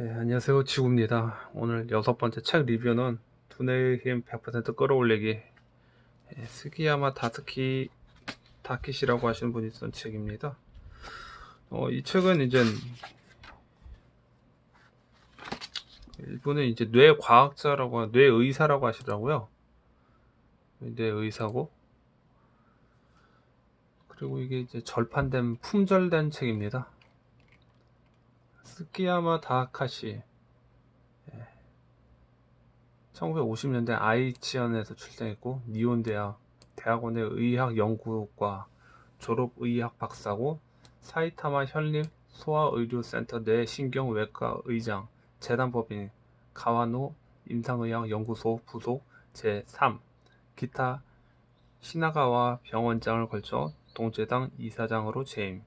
네, 안녕하세요. 지구입니다. 오늘 6번째 책 리뷰는 두뇌의 힘 100% 끌어올리기, 스기야마 다키시라고 하시는 분이 쓴 책입니다. 이 책은 이제 일본의 이제 뇌과학자라고, 뇌의사라고 하시더라고요. 뇌의사고, 그리고 이게 이제 절판된, 품절된 책입니다. 스기야마 다카시, 1950년대 아이치현에서 출생했고, 대학원의 의학연구과 졸업의학 박사고, 사이타마 현립 소아의료센터 뇌신경외과 의장, 재단법인 가와노 임상의학 연구소 부속 제3, 기타 시나가와 병원장을 걸쳐 동제당 이사장으로 재임,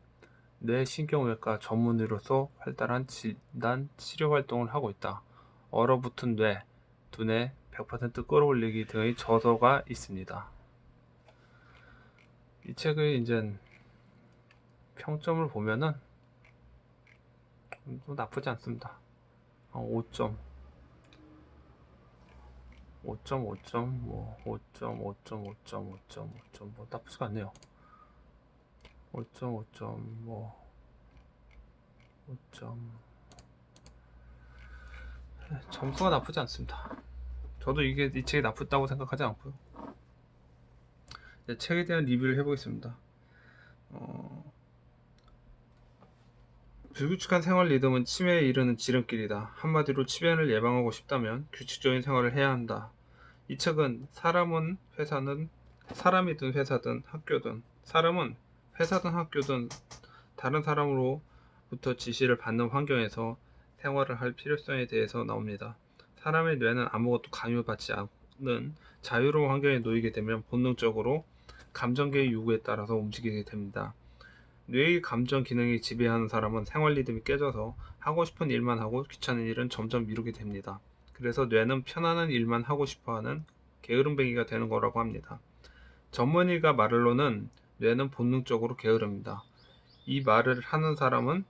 뇌신경외과 전문의로서 활달한 진단 치료 활동을 하고 있다. 얼어붙은 뇌, 두뇌 100% 끌어올리기 등의 저서가 있습니다. 이 책의 이제 평점을 보면은 나쁘지 않습니다. 5점, 5.5점, 뭐 5점, 5점, 5점, 5점, 5점, 뭐 나쁘지가 않네요. 5.5점, 뭐 5점. 점수가 나쁘지 않습니다. 저도 이 책이 나쁘다고 생각하지 않고요. 책에 대한 리뷰를 해보겠습니다. 불규칙한 생활 리듬은 치매에 이르는 지름길이다. 한마디로 치매를 예방하고 싶다면 규칙적인 생활을 해야 한다. 이 책은 사람이든 회사든 학교든, 사람은 회사든 학교든 다른 사람으로부터 지시를 받는 환경에서 생활을 할 필요성에 대해서 나옵니다. 사람의 뇌는 아무것도 강요받지 않는 자유로운 환경에 놓이게 되면 본능적으로 감정계의 요구에 따라서 움직이게 됩니다. 뇌의 감정 기능이 지배하는 사람은 생활 리듬이 깨져서 하고 싶은 일만 하고 귀찮은 일은 점점 미루게 됩니다. 그래서 뇌는 편안한 일만 하고 싶어하는 게으름뱅이가 되는 거라고 합니다. 전문의가 말로는 뇌는 본능적으로 게으릅니다. 이 말을 하는 사람은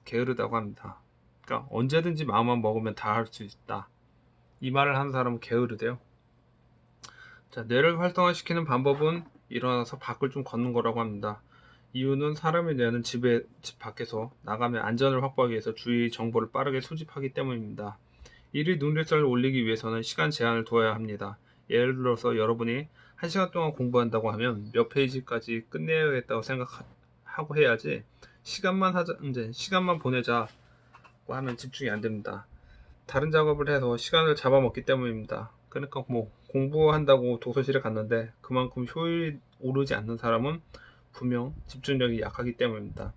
게으르다고 합니다. 그러니까 언제든지 마음만 먹으면 다 할 수 있다. 이 말을 하는 사람은 게으르대요. 자, 뇌를 활성화시키는 방법은 일어나서 밖을 좀 걷는 거라고 합니다. 이유는 사람의 뇌는 집 밖에서 나가면 안전을 확보하기 위해서 주위의 정보를 빠르게 수집하기 때문입니다. 일의 능률성을 올리기 위해서는 시간 제한을 두어야 합니다. 예를 들어서 여러분이 1시간 동안 공부한다고 하면 몇 페이지까지 끝내야겠다고 생각하고 해야지, 시간만 보내자고 하면 집중이 안 됩니다. 다른 작업을 해서 시간을 잡아먹기 때문입니다. 그러니까 뭐 공부한다고 도서실에 갔는데 그만큼 효율이 오르지 않는 사람은 분명 집중력이 약하기 때문입니다.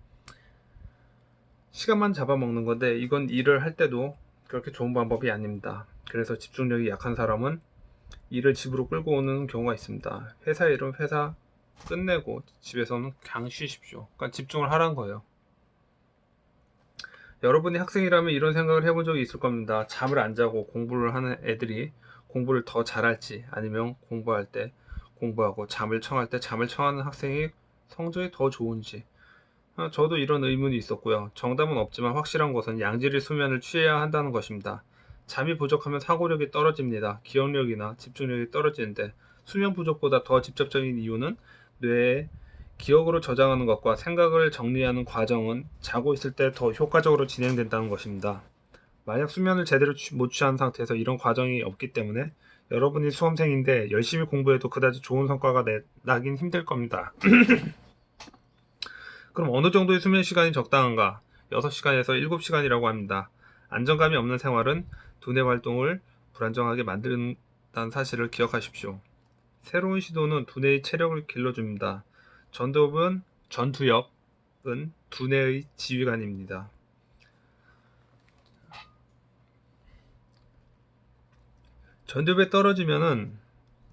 시간만 잡아먹는 건데 이건 일을 할 때도 그렇게 좋은 방법이 아닙니다. 그래서 집중력이 약한 사람은 일을 집으로 끌고 오는 경우가 있습니다. 회사 일은 회사 끝내고 집에서는 그냥 쉬십시오. 그러니까 집중을 하라는 거예요. 여러분이 학생이라면 이런 생각을 해본 적이 있을 겁니다. 잠을 안 자고 공부를 하는 애들이 공부를 더 잘할지, 아니면 공부할 때 공부하고 잠을 청할 때 잠을 청하는 학생이 성적이 더 좋은지. 저도 이런 의문이 있었고요. 정답은 없지만 확실한 것은 양질의 수면을 취해야 한다는 것입니다. 잠이 부족하면 사고력이 떨어집니다. 기억력이나 집중력이 떨어지는데, 수면 부족보다 더 직접적인 이유는 뇌에 기억으로 저장하는 것과 생각을 정리하는 과정은 자고 있을 때 더 효과적으로 진행된다는 것입니다. 만약 수면을 제대로 못 취한 상태에서 이런 과정이 없기 때문에 여러분이 수험생인데 열심히 공부해도 그다지 좋은 성과가 나긴 힘들 겁니다. 그럼 어느 정도의 수면 시간이 적당한가? 6시간에서 7시간이라고 합니다. 안정감이 없는 생활은 두뇌 활동을 불안정하게 만든다는 사실을 기억하십시오. 새로운 시도는 두뇌의 체력을 길러줍니다. 전두엽은 두뇌의 지휘관입니다. 전두엽에 떨어지면은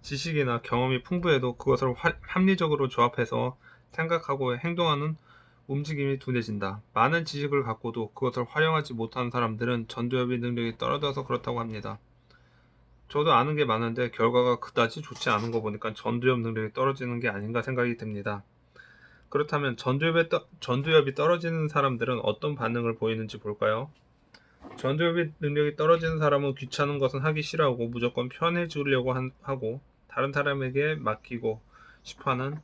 지식이나 경험이 풍부해도 그것을 합리적으로 조합해서 생각하고 행동하는 움직임이 둔해진다. 많은 지식을 갖고도 그것을 활용하지 못하는 사람들은 전두엽의 능력이 떨어져서 그렇다고 합니다. 저도 아는 게 많은데 결과가 그다지 좋지 않은 거 보니까 전두엽 능력이 떨어지는 게 아닌가 생각이 듭니다. 그렇다면 전두엽이 떨어지는 사람들은 어떤 반응을 보이는지 볼까요? 전두엽이 능력이 떨어지는 사람은 귀찮은 것은 하기 싫어하고 무조건 편해지려고 하고 다른 사람에게 맡기고 싶어하는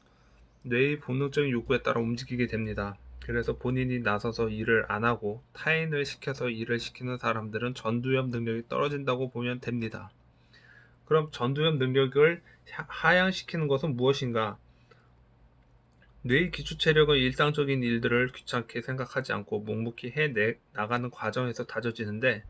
뇌의 본능적인 욕구에 따라 움직이게 됩니다. 그래서 본인이 나서서 일을 안 하고 타인을 시켜서 일을 시키는 사람들은 전두엽 능력이 떨어진다고 보면 됩니다. 그럼 전두엽 능력을 하향시키는 것은 무엇인가? 뇌의 기초 체력은 일상적인 일들을 귀찮게 생각하지 않고 묵묵히 나가는 과정에서 다져지는데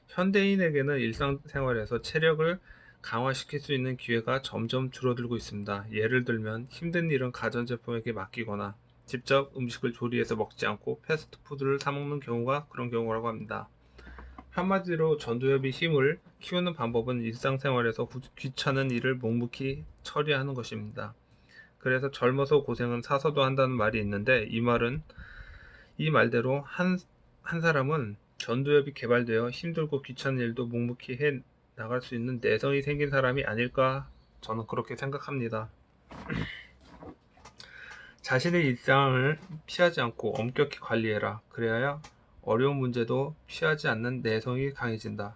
현대인에게는 일상생활에서 체력을 강화시킬 수 있는 기회가 점점 줄어들고 있습니다. 예를 들면 힘든 일은 가전제품에게 맡기거나 직접 음식을 조리해서 먹지 않고 패스트푸드를 사 먹는 경우가 그런 경우라고 합니다. 한마디로 전두엽의 힘을 키우는 방법은 일상생활에서 귀찮은 일을 묵묵히 처리하는 것입니다. 그래서 젊어서 고생은 사서도 한다는 말이 있는데 이 말대로 한 사람은 전두엽이 개발되어 힘들고 귀찮은 일도 묵묵히 해 나갈 수 있는 내성이 생긴 사람이 아닐까 저는 그렇게 생각합니다. 자신의 일상을 피하지 않고 엄격히 관리해라. 그래야 어려운 문제도 피하지 않는 내성이 강해진다.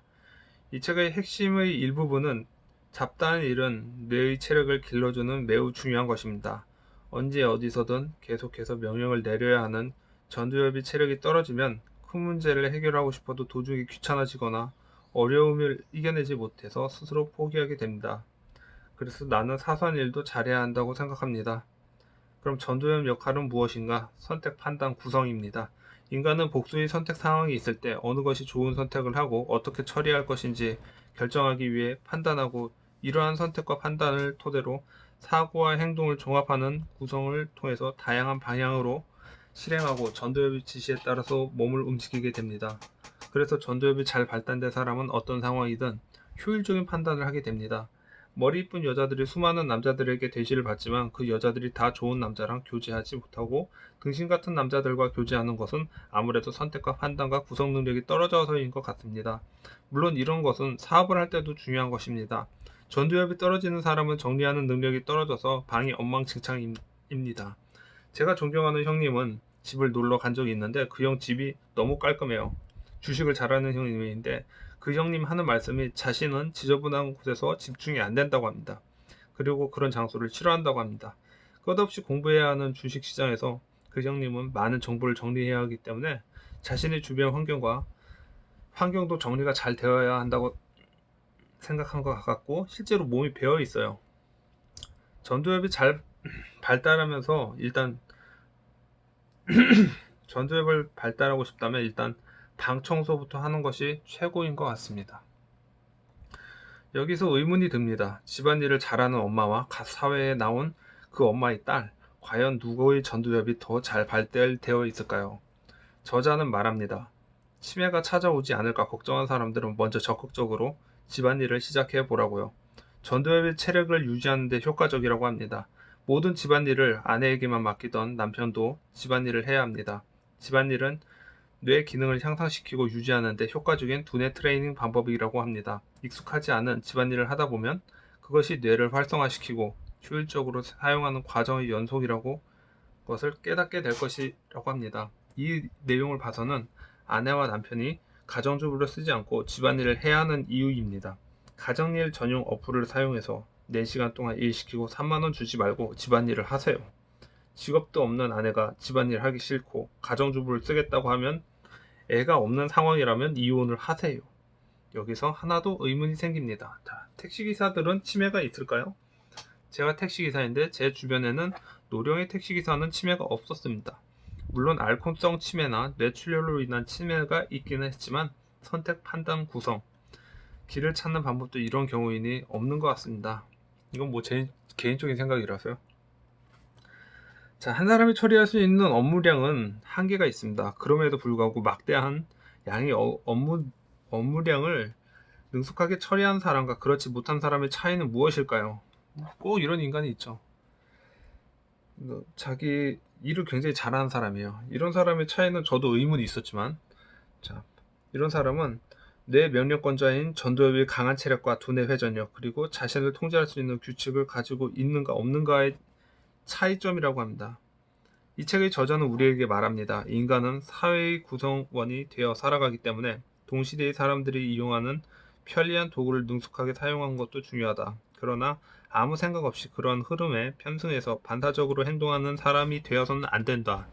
이 책의 핵심의 일부분은 잡다한 일은 뇌의 체력을 길러주는 매우 중요한 것입니다. 언제 어디서든 계속해서 명령을 내려야 하는 전두엽이 체력이 떨어지면 큰 문제를 해결하고 싶어도 도중에 귀찮아지거나 어려움을 이겨내지 못해서 스스로 포기하게 됩니다. 그래서 나는 사소한 일도 잘해야 한다고 생각합니다. 그럼 전두엽 역할은 무엇인가? 선택, 판단, 구성입니다. 인간은 복수의 선택 상황이 있을 때 어느 것이 좋은 선택을 하고 어떻게 처리할 것인지 결정하기 위해 판단하고 이러한 선택과 판단을 토대로 사고와 행동을 종합하는 구성을 통해서 다양한 방향으로 실행하고 전두엽의 지시에 따라서 몸을 움직이게 됩니다. 그래서 전두엽이 잘 발달된 사람은 어떤 상황이든 효율적인 판단을 하게 됩니다. 머리 이쁜 여자들이 수많은 남자들에게 대시를 받지만 그 여자들이 다 좋은 남자랑 교제하지 못하고 등신 같은 남자들과 교제하는 것은 아무래도 선택과 판단과 구성 능력이 떨어져서인 것 같습니다. 물론 이런 것은 사업을 할 때도 중요한 것입니다. 전두엽이 떨어지는 사람은 정리하는 능력이 떨어져서 방이 엉망진창입니다. 제가 존경하는 형님은 집을 놀러 간 적이 있는데 그 형 집이 너무 깔끔해요. 주식을 잘하는 형님인데 그 형님 하는 말씀이 자신은 지저분한 곳에서 집중이 안 된다고 합니다. 그리고 그런 장소를 싫어한다고 합니다. 끝없이 공부해야 하는 주식시장에서 그 형님은 많은 정보를 정리해야 하기 때문에 자신의 주변 환경도 정리가 잘 되어야 한다고 생각한 것 같고 실제로 몸이 배어 있어요. 전두엽이 잘 발달하면서 일단 전두엽을 발달하고 싶다면 일단 방 청소부터 하는 것이 최고인 것 같습니다. 여기서 의문이 듭니다. 집안일을 잘하는 엄마와 갓 사회에 나온 그 엄마의 딸, 과연 누구의 전두엽이 더 잘 발달되어 있을까요? 저자는 말합니다. 치매가 찾아오지 않을까 걱정한 사람들은 먼저 적극적으로 집안일을 시작해 보라고요. 전두엽의 체력을 유지하는 데 효과적이라고 합니다. 모든 집안일을 아내에게만 맡기던 남편도 집안일을 해야 합니다. 집안일은 뇌 기능을 향상시키고 유지하는 데 효과적인 두뇌 트레이닝 방법이라고 합니다. 익숙하지 않은 집안일을 하다 보면 그것이 뇌를 활성화시키고 효율적으로 사용하는 과정의 연속이라고 것을 깨닫게 될 것이라고 합니다. 이 내용을 봐서는 아내와 남편이 가정주부를 쓰지 않고 집안일을 해야 하는 이유입니다. 가정일 전용 어플을 사용해서 4시간 동안 일시키고 3만원 주지 말고 집안일을 하세요. 직업도 없는 아내가 집안일 하기 싫고 가정주부를 쓰겠다고 하면 애가 없는 상황이라면 이혼을 하세요. 여기서 하나도 의문이 생깁니다. 자, 택시기사들은 치매가 있을까요? 제가 택시기사인데 제 주변에는 노령의 택시기사는 치매가 없었습니다. 물론 알코올성 치매나 뇌출혈로 인한 치매가 있기는 했지만 선택, 판단, 구성, 길을 찾는 방법도 이런 경우이니 없는 것 같습니다. 이건 뭐 제 개인적인 생각이라서요. 자, 한 사람이 처리할 수 있는 업무량은 한계가 있습니다. 그럼에도 불구하고 막대한 양의 업무량을 능숙하게 처리한 사람과 그렇지 못한 사람의 차이는 무엇일까요? 꼭 이런 인간이 있죠. 자기 일을 굉장히 잘하는 사람이에요. 이런 사람의 차이는 저도 의문이 있었지만, 자, 이런 사람은 뇌 명령권자인 전두엽의 강한 체력과 두뇌 회전력 그리고 자신을 통제할 수 있는 규칙을 가지고 있는가 없는가의 차이점이라고 합니다. 이 책의 저자는 우리에게 말합니다. 인간은 사회의 구성원이 되어 살아가기 때문에 동시대의 사람들이 이용하는 편리한 도구를 능숙하게 사용한 것도 중요하다. 그러나 아무 생각 없이 그러한 흐름에 편승해서 반사적으로 행동하는 사람이 되어서는 안 된다.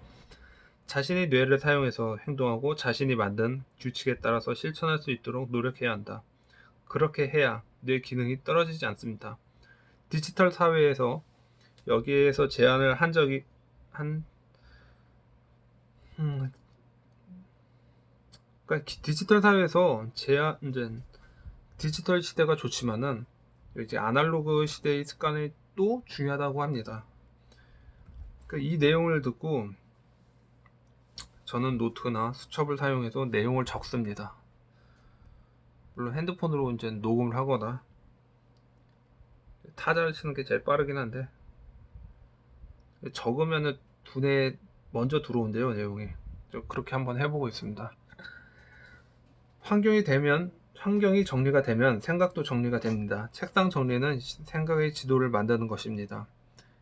자신의 뇌를 사용해서 행동하고 자신이 만든 규칙에 따라서 실천할 수 있도록 노력해야 한다. 그렇게 해야 뇌 기능이 떨어지지 않습니다. 디지털 사회에서 여기에서 제안을 한 적이 그러니까 디지털 사회에서 디지털 시대가 좋지만은 이제 아날로그 시대의 습관이 또 중요하다고 합니다. 그러니까 이 내용을 듣고 저는 노트나 수첩을 사용해서 내용을 적습니다. 물론 핸드폰으로 이제 녹음을 하거나 타자를 치는 게 제일 빠르긴 한데 적으면은 두뇌에 먼저 들어온대요, 내용이. 그렇게 한번 해보고 있습니다. 환경이 정리가 되면 생각도 정리가 됩니다. 책상 정리는 생각의 지도를 만드는 것입니다.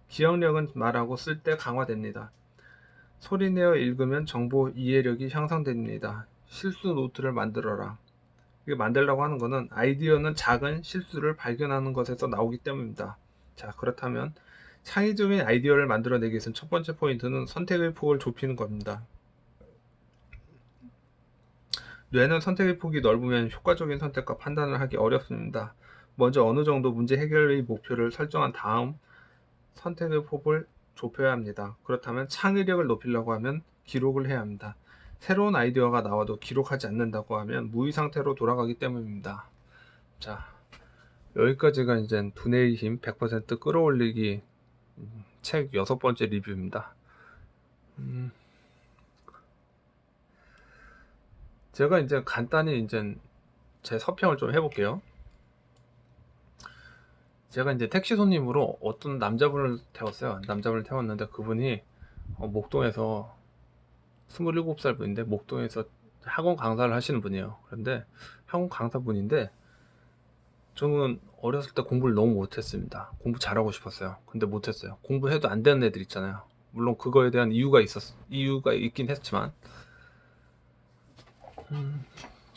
기억력은 말하고 쓸 때 강화됩니다. 소리내어 읽으면 정보 이해력이 향상됩니다. 실수 노트를 만들어라. 이게 만들라고 하는 거는 아이디어는 작은 실수를 발견하는 것에서 나오기 때문입니다. 자, 그렇다면 창의적인 아이디어를 만들어내기 위해서 첫 번째 포인트는 선택의 폭을 좁히는 겁니다. 뇌는 선택의 폭이 넓으면 효과적인 선택과 판단을 하기 어렵습니다. 먼저 어느 정도 문제 해결의 목표를 설정한 다음 선택의 폭을 좁혀야 합니다. 그렇다면 창의력을 높이려고 하면 기록을 해야 합니다. 새로운 아이디어가 나와도 기록하지 않는다고 하면 무의 상태로 돌아가기 때문입니다. 자, 여기까지가 이제 두뇌의 힘 100% 끌어올리기 책 6번째 리뷰입니다. 제가 이제 간단히 이제 제 서평을 좀 해볼게요. 제가 이제 택시 손님으로 어떤 남자분을 태웠어요. 남자분을 태웠는데 그분이 목동에서 27살 분인데 목동에서 학원 강사를 하시는 분이에요. 그런데 학원 강사분인데 저는 어렸을 때 공부를 너무 못했습니다. 공부 잘하고 싶었어요. 근데 못했어요. 공부해도 안 되는 애들 있잖아요. 물론 그거에 대한 이유가 있긴 했지만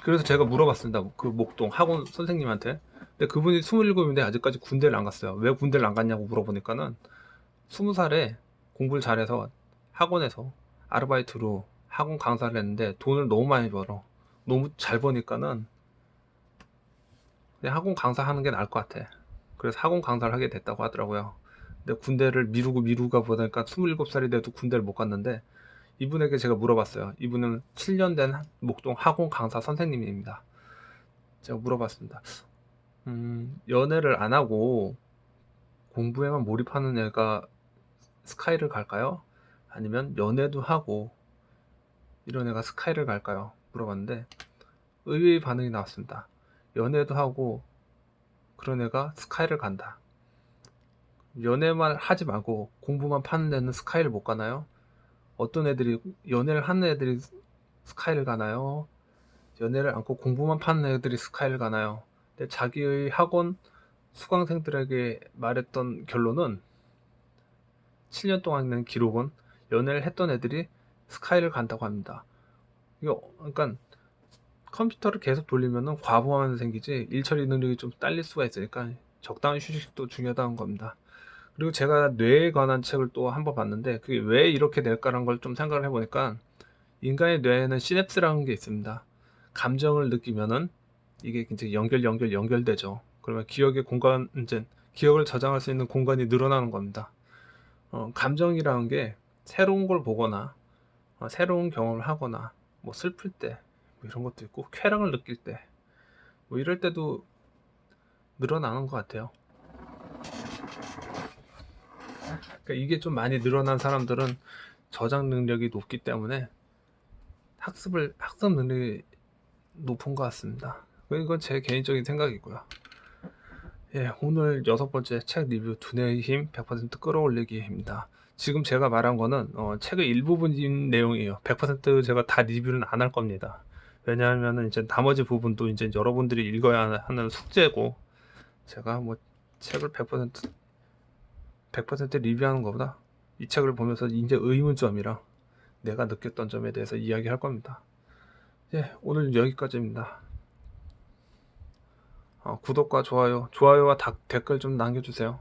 그래서 제가 물어봤습니다. 그 목동 학원 선생님한테. 근데 그분이 27인데 아직까지 군대를 안 갔어요. 왜 군대를 안 갔냐고 물어보니까는 20살에 공부를 잘해서 학원에서 아르바이트로 학원 강사를 했는데 돈을 너무 많이 벌어. 너무 잘 버니까는 그냥 학원 강사 하는 게 나을 것 같아. 그래서 학원 강사를 하게 됐다고 하더라고요. 근데 군대를 미루가 보니까 27살이 돼도 군대를 못 갔는데 이분에게 제가 물어봤어요. 이분은 7년 된 목동 학원 강사 선생님입니다. 제가 물어봤습니다. 연애를 안 하고 공부에만 몰입하는 애가 스카이를 갈까요? 아니면 연애도 하고 이런 애가 스카이를 갈까요? 물어봤는데 의외의 반응이 나왔습니다. 연애도 하고 그런 애가 스카이를 간다. 연애만 하지 말고 공부만 파는 애는 스카이를 못 가나요? 어떤 애들이 연애를 하는 애들이 스카이를 가나요? 연애를 않고 공부만 파는 애들이 스카이를 가나요? 근데 자기의 학원 수강생들에게 말했던 결론은 7년 동안 있는 기록은 연애를 했던 애들이 스카이를 간다고 합니다. 이거 그러니까 컴퓨터를 계속 돌리면은 과부하만 생기지 일 처리 능력이 좀 딸릴 수가 있으니까 적당한 휴식도 중요하다는 겁니다. 그리고 제가 뇌에 관한 책을 또 한 번 봤는데 그게 왜 이렇게 될까라는 걸 좀 생각을 해보니까 인간의 뇌에는 시냅스라는 게 있습니다. 감정을 느끼면은 이게 굉장히 연결되죠. 그러면 기억의 공간, 이제 기억을 저장할 수 있는 공간이 늘어나는 겁니다. 감정이라는 게 새로운 걸 보거나 새로운 경험을 하거나 뭐 슬플 때 뭐 이런 것도 있고 쾌락을 느낄 때 뭐 이럴 때도 늘어나는 것 같아요. 그러니까 이게 좀 많이 늘어난 사람들은 저장 능력이 높기 때문에 학습 능력이 높은 것 같습니다. 이건 제 개인적인 생각이고요. 예, 오늘 6번째 책 리뷰 두뇌의 힘 100% 끌어올리기입니다. 지금 제가 말한 거는 책의 일부분인 내용이에요. 100% 제가 다 리뷰는 안 할 겁니다. 왜냐하면 이제 나머지 부분도 이제 여러분들이 읽어야 하는 숙제고 제가 뭐 책을 100% 리뷰하는 것보다 이 책을 보면서 이제 의문점이랑 내가 느꼈던 점에 대해서 이야기할 겁니다. 예, 오늘 여기까지입니다. 구독과 좋아요와 댓글 좀 남겨주세요.